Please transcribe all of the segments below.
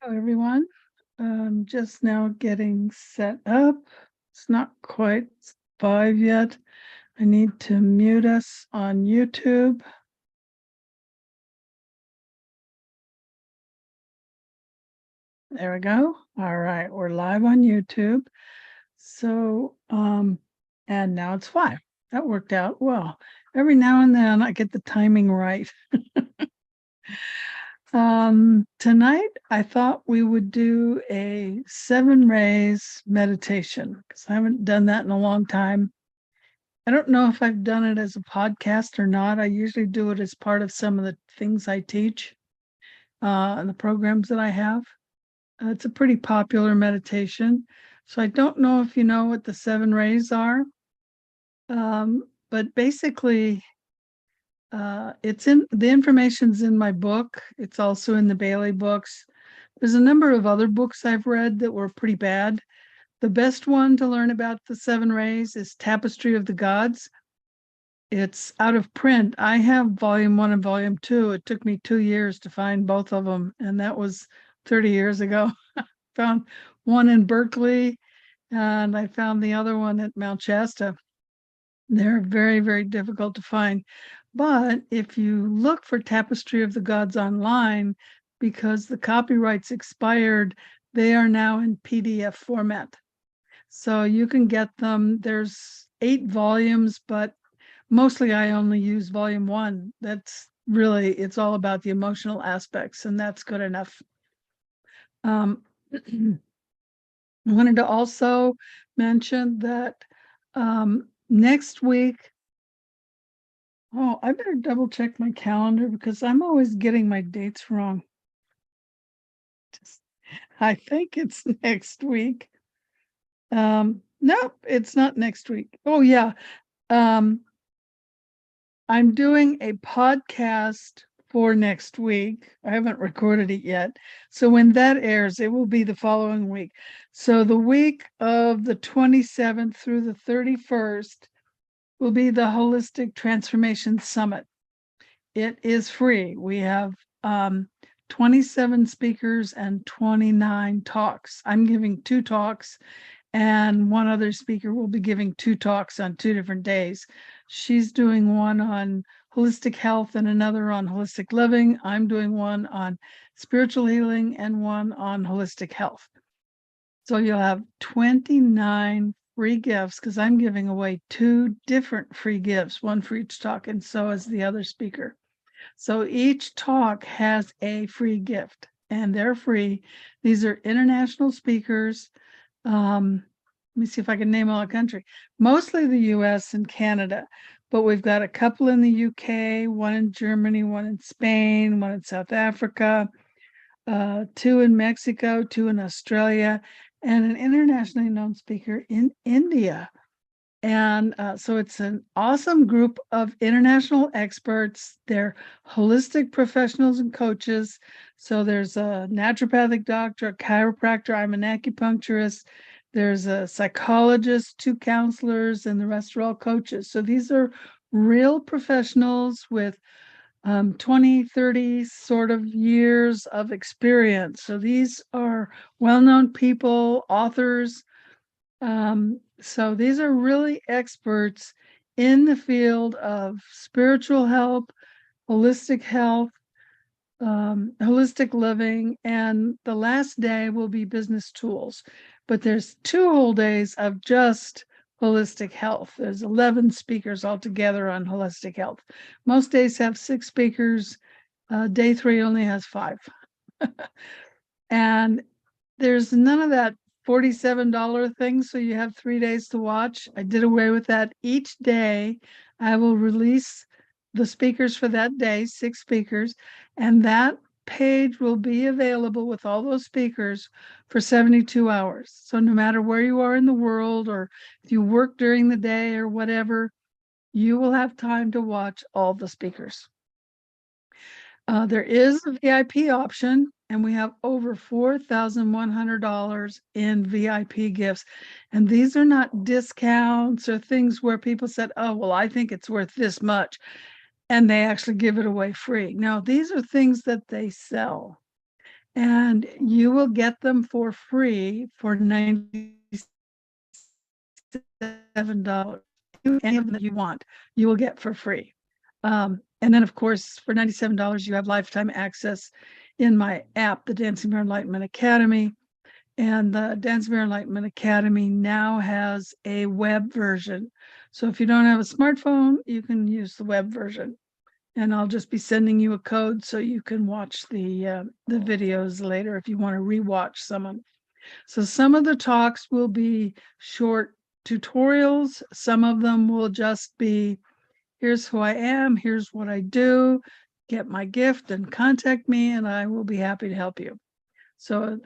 Hello, everyone. Just now getting set up. It's not quite 5 yet. I need to mute us on YouTube. There we go. All right, we're live on YouTube. So, and now it's 5. That worked out well. Every now and then I get the timing right. Tonight I thought we would do a 7 rays meditation because I haven't done that in a long time. I don't know if I've done it as a podcast or not. I usually do it as part of some of the things I teach and the programs that I have. It's a pretty popular meditation. So I don't know if you know what the 7 rays are, but basically, it's in the information's in my book. It's also in the Bailey books. There's a number of other books I've read that were pretty bad. The best one to learn about the 7 rays is Tapestry of the Gods. It's out of print. I have volume 1 and volume 2. It took me 2 years to find both of them, and that was 30 years ago. Found one in Berkeley, and I found the other one at Mount Shasta. They're very, very difficult to find. But if you look for Tapestry of the Gods online, because the copyrights expired, they are now in PDF format. So you can get them. There's 8 volumes, but mostly I only use volume 1. That's really, it's all about the emotional aspects, and that's good enough. I wanted to also mention that next week, I better double check my calendar because I'm always getting my dates wrong. I think it's next week. Nope, it's not next week. Oh yeah. I'm doing a podcast for next week. I haven't recorded it yet. So when that airs, it will be the following week. So the week of the 27th through the 31st will be the Holistic Transformation Summit. It is free. We have 27 speakers and 29 talks. I'm giving 2 talks, and one other speaker will be giving 2 talks on 2 different days. She's doing one on holistic health and another on holistic living. I'm doing one on spiritual healing and one on holistic health. So you'll have 29 free gifts because I'm giving away 2 different free gifts, one for each talk, and so is the other speaker. So each talk has a free gift, and they're free. These are international speakers. Let me see if I can name all the country. Mostly the US and Canada, but we've got a couple in the UK, one in Germany, one in Spain, one in South Africa, 2 in Mexico, 2 in Australia, and an internationally known speaker in India. And so it's an awesome group of international experts. They're holistic professionals and coaches. So there's a naturopathic doctor, a chiropractor, I'm an acupuncturist. There's a psychologist, 2 counselors, and the rest are all coaches. So these are real professionals with 20, 30 sort of years of experience. So these are well-known people, authors. So these are really experts in the field of spiritual health, holistic health, holistic living, and the last day will be business tools. But there's 2 whole days of just holistic health. There's 11 speakers altogether on holistic health. Most days have 6 speakers. Day 3 only has 5. And there's none of that $47 thing, so you have 3 days to watch. I did away with that. Each day I will release the speakers for that day, 6 speakers, and that page will be available with all those speakers for 72 hours. So no matter where you are in the world, or if you work during the day or whatever, you will have time to watch all the speakers. There is a VIP option, and we have over $4,100 in VIP gifts. And these are not discounts or things where people said, oh, well, I think it's worth this much, and they actually give it away free. Now, these are things that they sell. and you will get them for free for $97. Any of them that you want, you will get for free. And then, of course, for $97, you have lifetime access in my app, the Dancing Bear Enlightenment Academy. And the Dancing Bear Enlightenment Academy now has a web version. So if you don't have a smartphone, you can use the web version. And I'll just be sending you a code so you can watch the videos later if you want to rewatch some of them. So some of the talks will be short tutorials. Some of them will just be, here's who I am, here's what I do, get my gift and contact me, and I will be happy to help you. So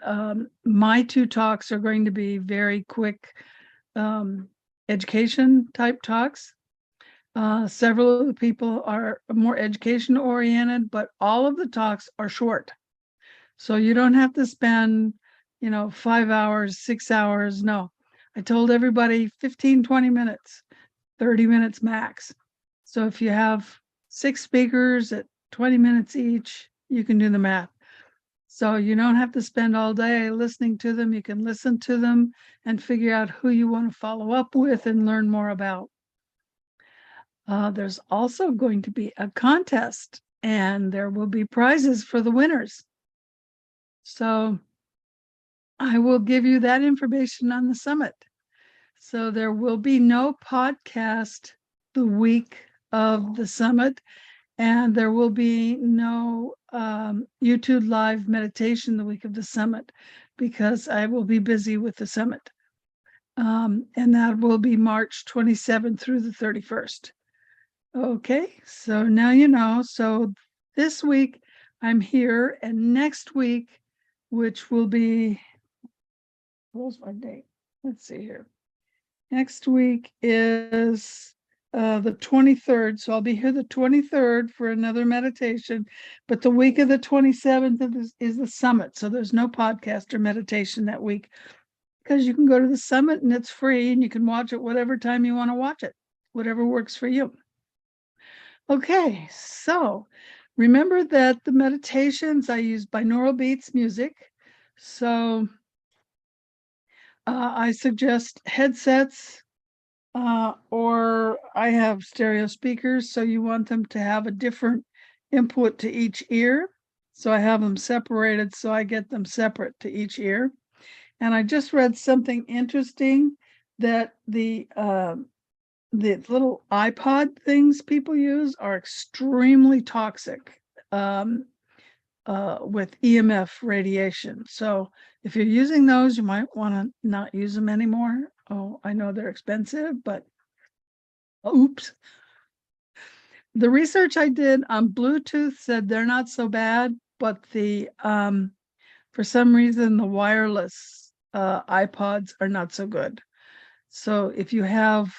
my 2 talks are going to be very quick education type talks. Several of the people are more education oriented, but all of the talks are short. So you don't have to spend, 5 hours, 6 hours. No, I told everybody 15, 20 minutes, 30 minutes max. So if you have 6 speakers at 20 minutes each, you can do the math. So you don't have to spend all day listening to them. You can listen to them and figure out who you want to follow up with and learn more about. There's also going to be a contest, and there will be prizes for the winners. So I will give you that information on the summit. So there will be no podcast the week of the summit, and there will be no YouTube live meditation the week of the summit because I will be busy with the summit. And that will be March 27th through the 31st. Okay, so now you know. So this week I'm here, and next week, which will be, what's my date? Let's see here. Next week is the 23rd. So I'll be here the 23rd for another meditation, but the week of the 27th is the summit. So there's no podcast or meditation that week because you can go to the summit and it's free and you can watch it whatever time you want to watch it, whatever works for you. Okay, so remember that the meditations, I use binaural beats music. So I suggest headsets or I have stereo speakers. So you want them to have a different input to each ear. So I have them separated so I get them separate to each ear. And I just read something interesting that the little iPod things people use are extremely toxic with EMF radiation. So if you're using those, you might want to not use them anymore. Oh, I know they're expensive, but oops. The research I did on Bluetooth said they're not so bad, but the for some reason the wireless iPods are not so good. So if you have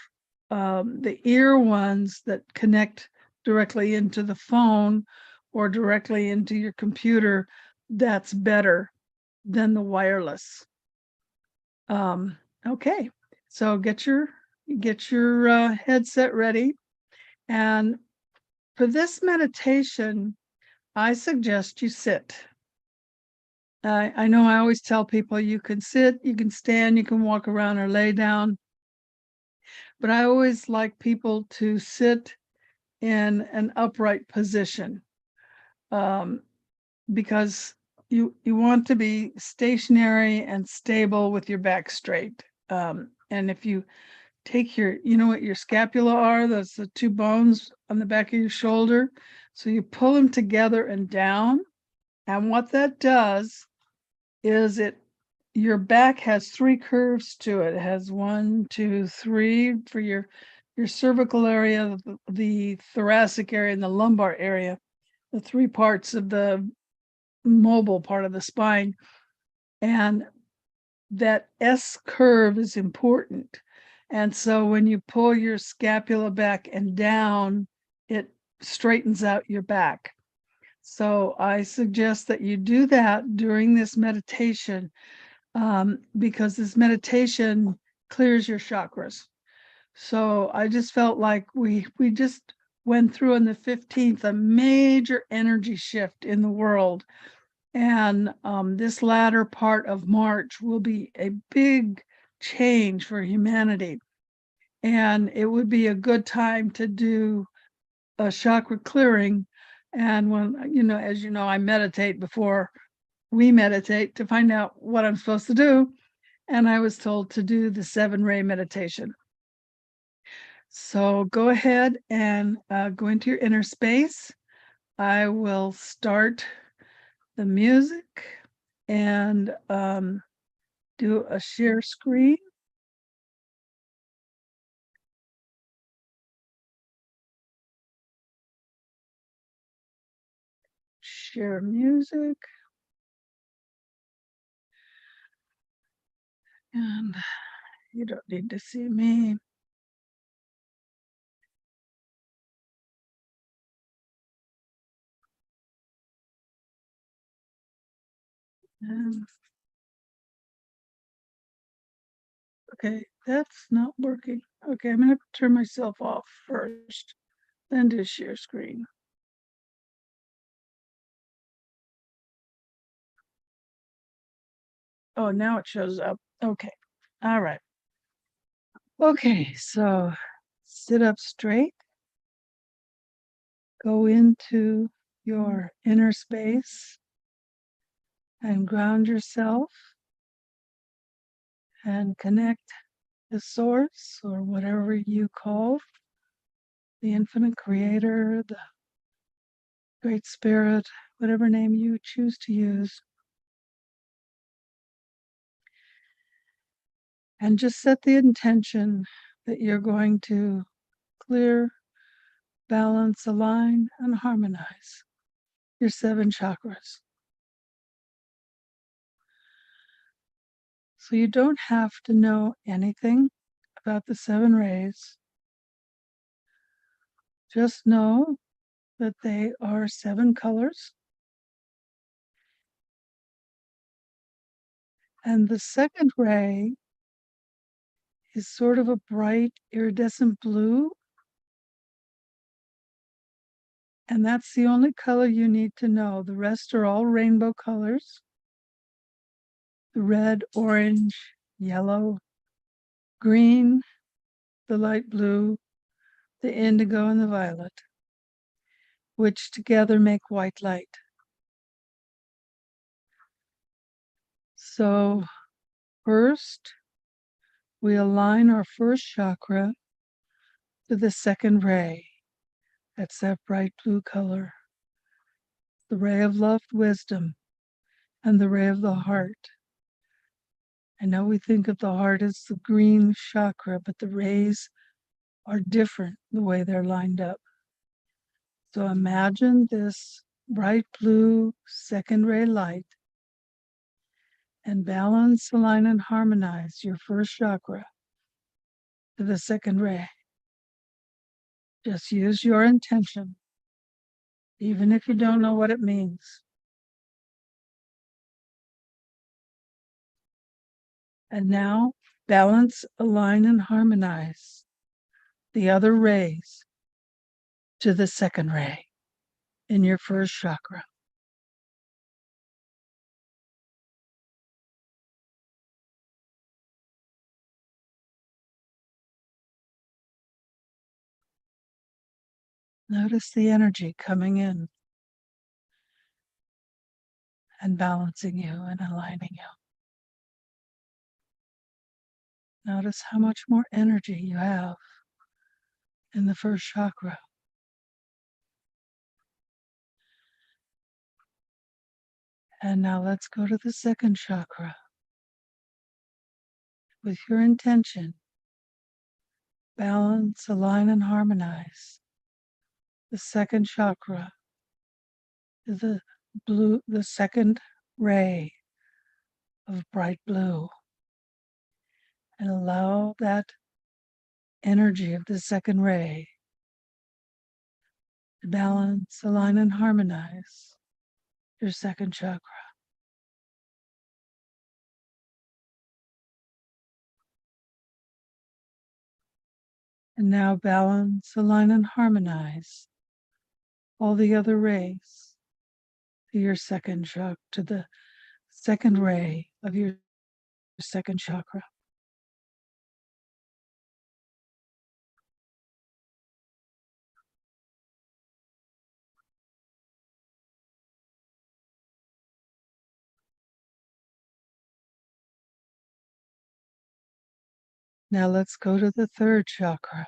the ear ones that connect directly into the phone or directly into your computer, that's better than the wireless. Okay, so get your headset ready. And for this meditation, I suggest you sit. I know I always tell people you can sit, you can stand, you can walk around or lay down. But I always like people to sit in an upright position because you want to be stationary and stable with your back straight. And if you take your, you know what your scapula are? Those the 2 bones on the back of your shoulder. So you pull them together and down. And what that does is your back has 3 curves to it. It has 1, 2, 3 for your cervical area, the thoracic area, and the lumbar area, the 3 parts of the mobile part of the spine. And that S curve is important. And so when you pull your scapula back and down, it straightens out your back. So I suggest that you do that during this meditation because this meditation clears your chakras. So I just felt like we just went through on the 15th a major energy shift in the world. And this latter part of March will be a big change for humanity. And it would be a good time to do a chakra clearing. And when, as you know, I meditate before we meditate to find out what I'm supposed to do. And I was told to do the 7-ray meditation. So go ahead and go into your inner space. I will start the music and do a share screen. Share music. And you don't need to see me. And, okay, that's not working. Okay, I'm going to turn myself off first, then do share screen. Oh, now it shows up. Okay. All right. Okay, so sit up straight. Go into your inner space and ground yourself and connect the source or whatever you call the infinite creator, the great spirit, whatever name you choose to use. And just set the intention that you're going to clear, balance, align, and harmonize your 7 chakras. So you don't have to know anything about the 7 rays. Just know that they are 7 colors. And the second ray is sort of a bright iridescent blue. And that's the only color you need to know. The rest are all rainbow colors. The red, orange, yellow, green, the light blue, the indigo, and the violet, which together make white light. So first, we align our first chakra to the second ray. That's that bright blue color. The ray of love, wisdom, and the ray of the heart. I know we think of the heart as the green chakra, but the rays are different the way they're lined up. So imagine this bright blue second ray light and balance, align, and harmonize your first chakra to the second ray. Just use your intention, even if you don't know what it means. And now balance, align, and harmonize the other rays to the second ray in your first chakra. Notice the energy coming in and balancing you and aligning you. Notice how much more energy you have in the first chakra. And now let's go to the second chakra. With your intention, balance, align, and harmonize the second chakra is the second ray of bright blue. And allow that energy of the second ray to balance, align, and harmonize your second chakra. And now balance, align, and harmonize all the other rays to your second chakra, to the second ray of your second chakra. Now let's go to the third chakra.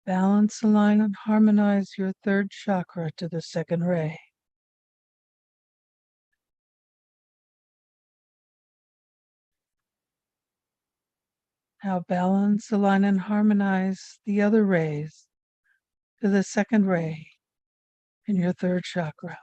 Balance, align, and harmonize your third chakra to the second ray. Now balance, align, and harmonize the other rays to the second ray in your third chakra.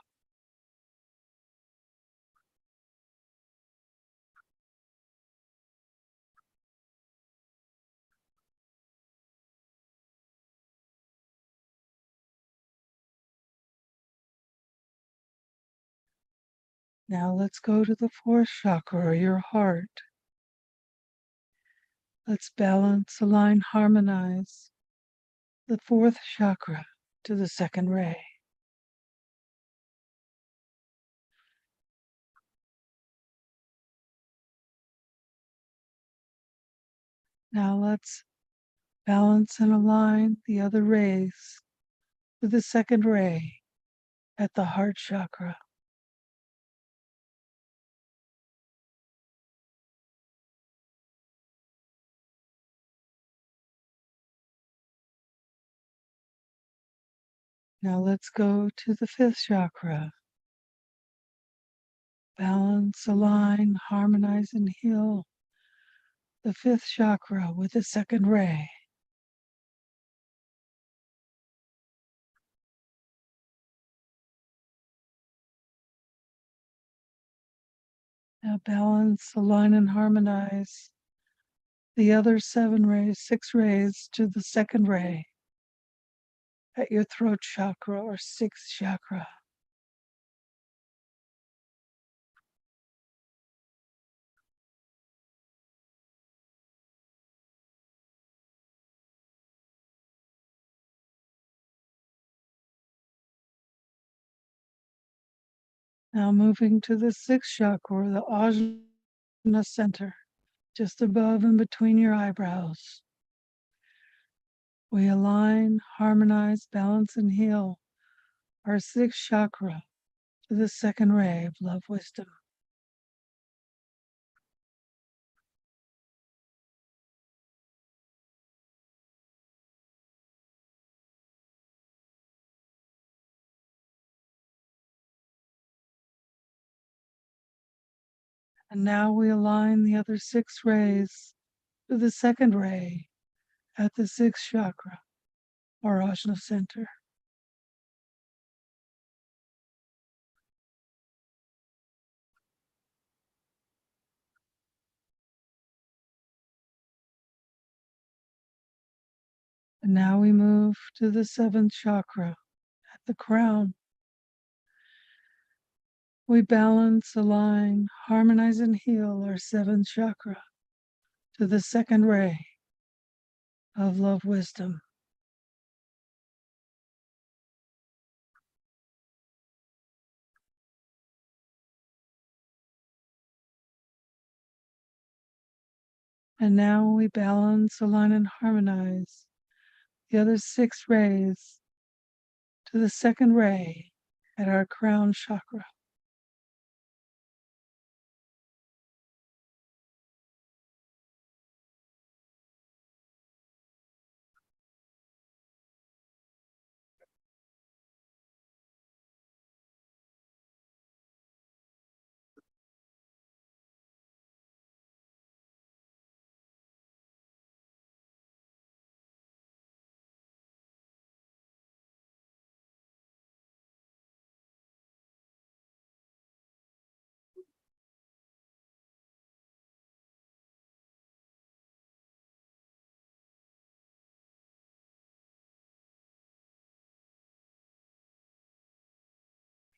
Now let's go to the fourth chakra, or your heart. Let's balance, align, harmonize the fourth chakra to the second ray. Now let's balance and align the other rays to the second ray at the heart chakra. Now let's go to the fifth chakra. Balance, align, harmonize, and heal the fifth chakra with the second ray. Now balance, align, and harmonize the other six rays to the second ray at your throat chakra or sixth chakra. Now moving to the sixth chakra, the Ajna center, just above and between your eyebrows. We align, harmonize, balance, and heal our sixth chakra to the second ray of love wisdom. And now we align the other six rays to the second ray at the sixth chakra, or Ajna center. And now we move to the seventh chakra at the crown. We balance, align, harmonize, and heal our seventh chakra to the second ray of love wisdom. And now we balance, align, and harmonize the other six rays to the second ray at our crown chakra.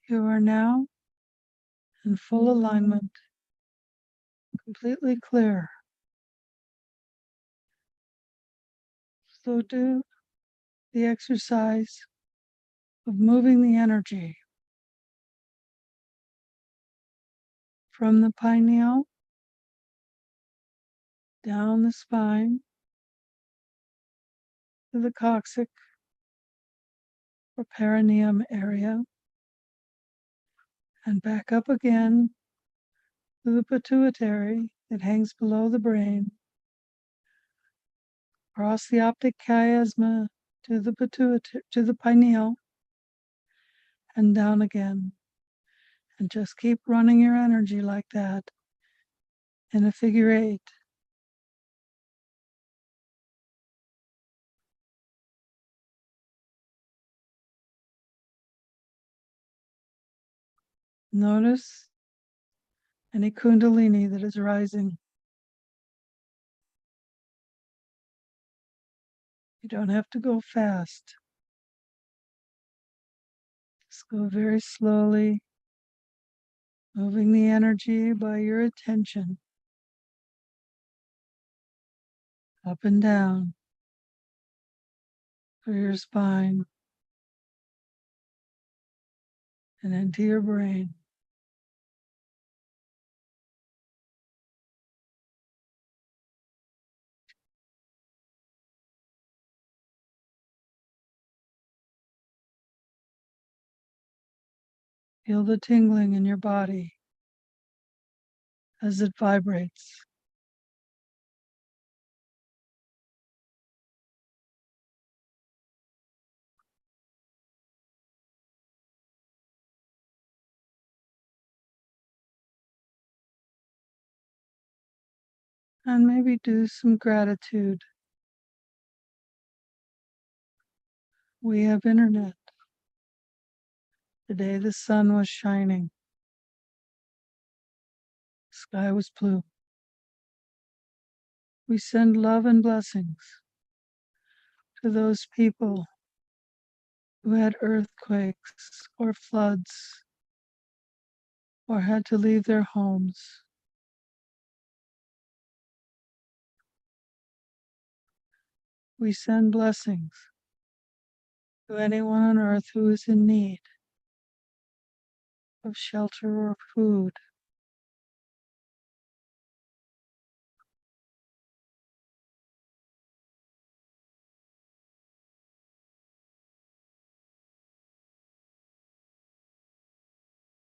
You are now in full alignment, completely clear. So do the exercise of moving the energy from the pineal down the spine to the coccyx or perineum area and back up again to the pituitary that hangs below the brain, across the optic chiasma to the pituitary, to the pineal, and down again. And just keep running your energy like that in a figure 8. Notice any kundalini that is rising. You don't have to go fast. Just go very slowly, moving the energy by your attention up and down through your spine and into your brain. Feel the tingling in your body as it vibrates. And maybe do some gratitude. We have internet. Today the sun was shining. Sky was blue. We send love and blessings to those people who had earthquakes or floods or had to leave their homes. We send blessings to anyone on earth who is in need of shelter or food.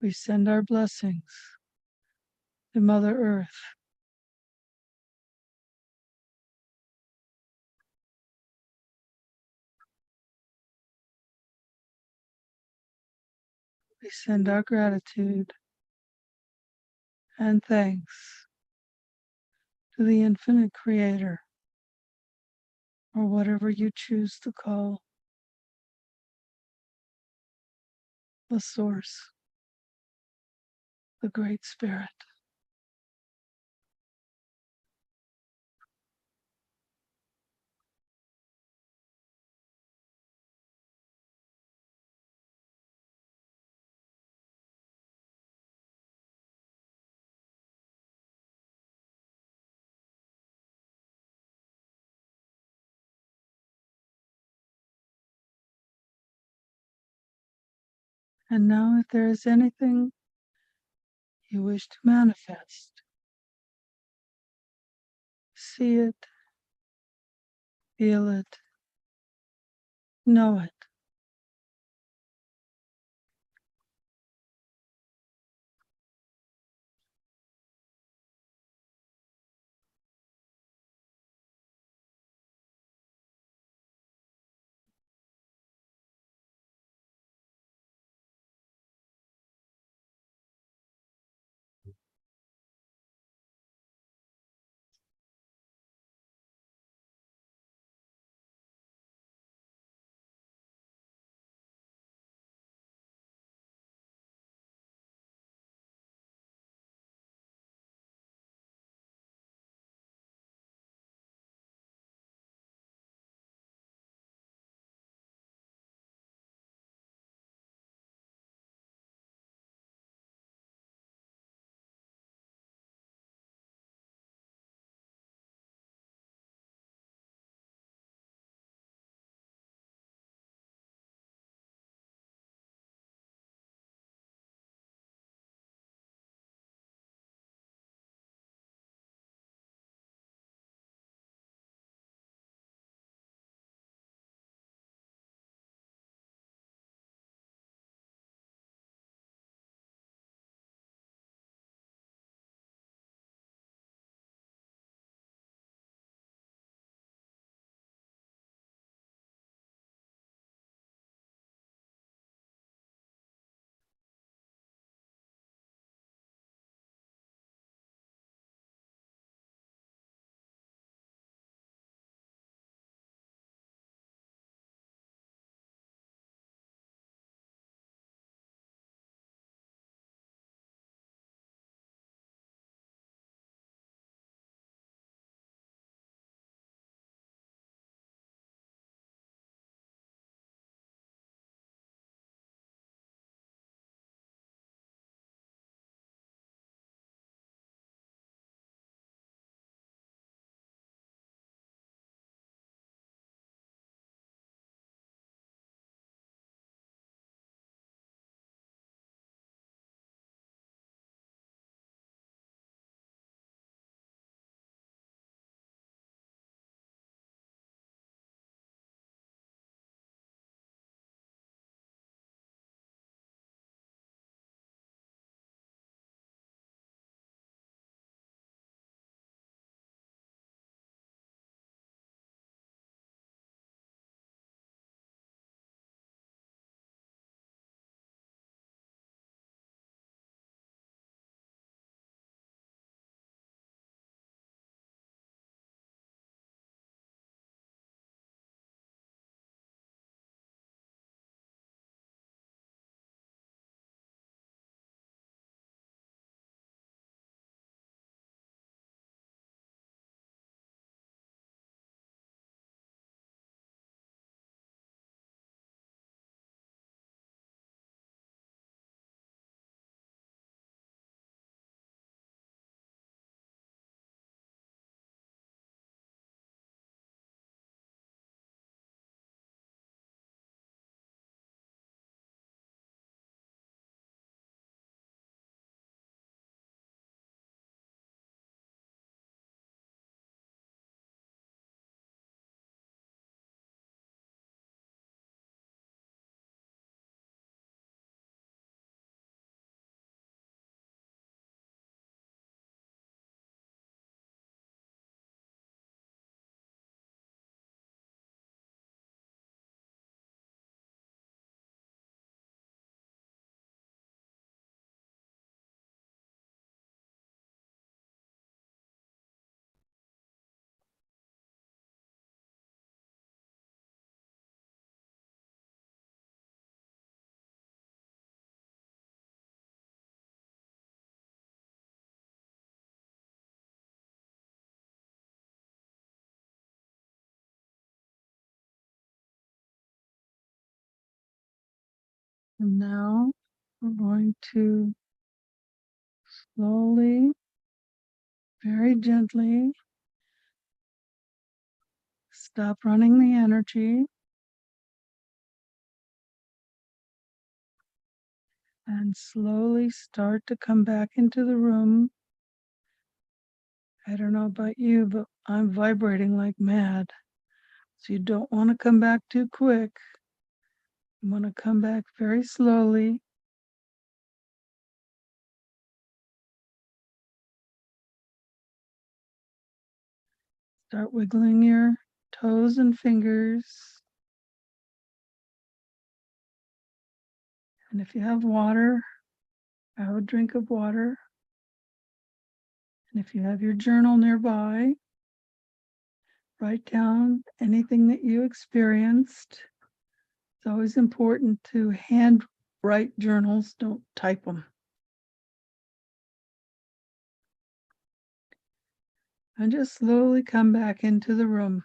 We send our blessings to Mother Earth. We send our gratitude and thanks to the infinite creator, or whatever you choose to call the source, the Great Spirit. And now, if there is anything you wish to manifest, see it, feel it, know it. And now we're going to slowly, very gently stop running the energy and slowly start to come back into the room. I don't know about you, but I'm vibrating like mad. So you don't want to come back too quick. You want to come back very slowly. Start wiggling your toes and fingers. And if you have water, have a drink of water. And if you have your journal nearby, write down anything that you experienced. It's always important to handwrite journals, don't type them. And just slowly come back into the room.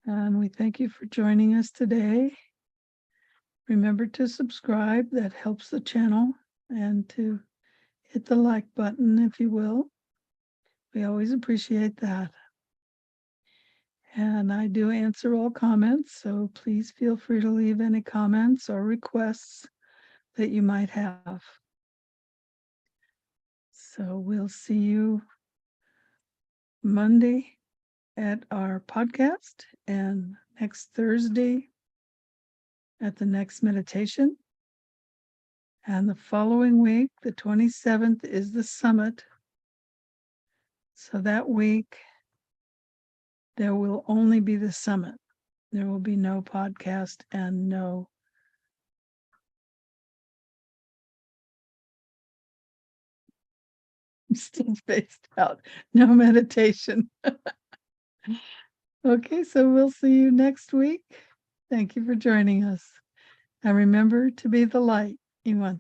And we thank you for joining us today. Remember to subscribe, that helps the channel, and to hit the like button if you will. We always appreciate that. And I do answer all comments, so please feel free to leave any comments or requests that you might have. So we'll see you Monday at our podcast and next Thursday at the next meditation. And the following week, the 27th, is the summit. So that week, there will only be the summit. There will be no podcast and no I'm still spaced out. No meditation. Okay, so we'll see you next week. Thank you for joining us. And remember to be the light you want